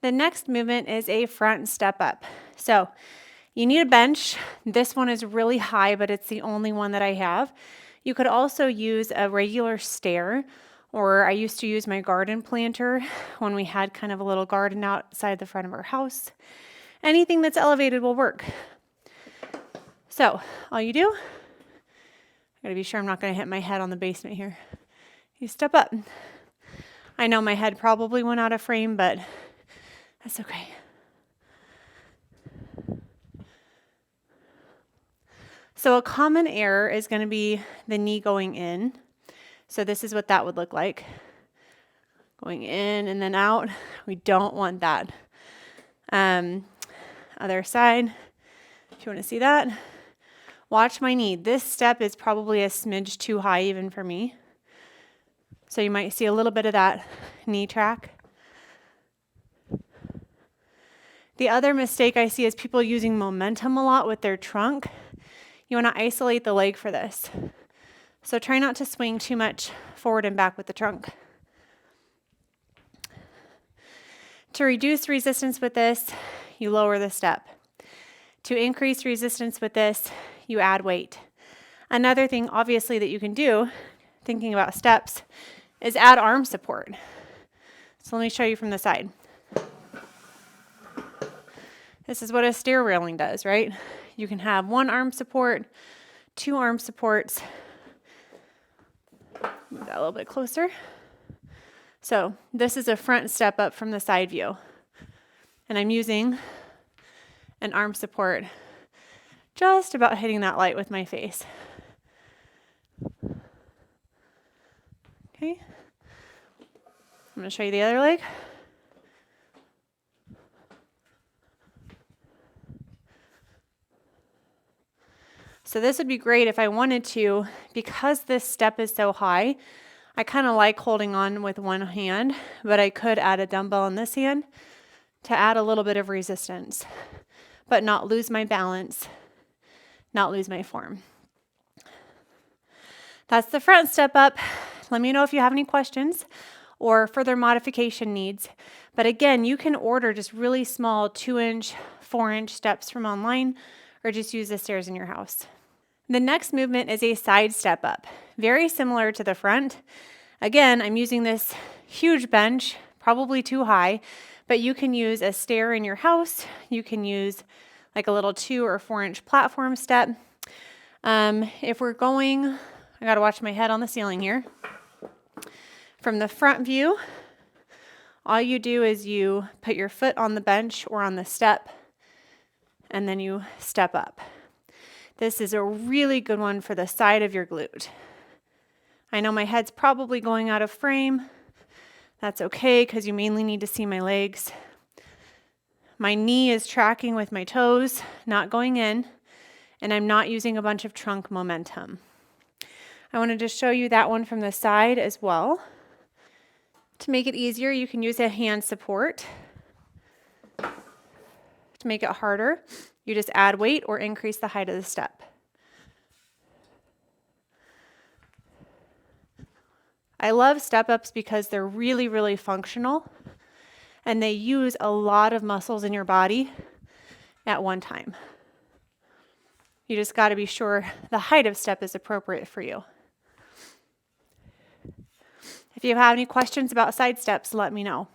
The next movement is a front step up. So you need a bench. This one is really high, but it's the only one that I have. You could also use a regular stair, or I used to use my garden planter when we had kind of a little garden outside the front of our house. Anything that's elevated will work. So all you do, I gotta be sure I'm not gonna hit my head on the basement here. You step up. I know my head probably went out of frame, but that's okay. So a common error is going to be the knee going in. So this is what that would look like. Going in and then out. We don't want that. Other side, if you want to see that. Watch my knee. This step is probably a smidge too high even for me. So you might see a little bit of that knee track. The other mistake I see is people using momentum a lot with their trunk. You want to isolate the leg for this. So try not to swing too much forward and back with the trunk. To reduce resistance with this, you lower the step. To increase resistance with this, you add weight. Another thing, obviously, that you can do, thinking about steps, is add arm support. So let me show you from the side. This is what a stair railing does, right? You can have one arm support, two arm supports. Move that a little bit closer. So this is a front step up from the side view. And I'm using an arm support, just about hitting that light with my face. Okay. I'm going to show you the other leg. So this would be great if I wanted to, because this step is so high, I kind of like holding on with one hand, but I could add a dumbbell in this hand to add a little bit of resistance, but not lose my balance, not lose my form. That's the front step up. Let me know if you have any questions or further modification needs. But again, you can order just really small 2-inch, 4-inch steps from online, or just use the stairs in your house. The next movement is a side step up, very similar to the front. Again, I'm using this huge bench, probably too high, but you can use a stair in your house. You can use like a little 2 or 4-inch platform step. If we're going, I gotta watch my head on the ceiling here. From the front view, all you do is you put your foot on the bench or on the step, and then you step up. This is a really good one for the side of your glute. I know my head's probably going out of frame. That's okay, because you mainly need to see my legs. My knee is tracking with my toes, not going in, and I'm not using a bunch of trunk momentum. I wanted to show you that one from the side as well. To make it easier, you can use a hand support. To make it harder, you just add weight or increase the height of the step. I love step-ups because they're really, really functional, and they use a lot of muscles in your body at one time. You just got to be sure the height of step is appropriate for you. If you have any questions about side steps, let me know.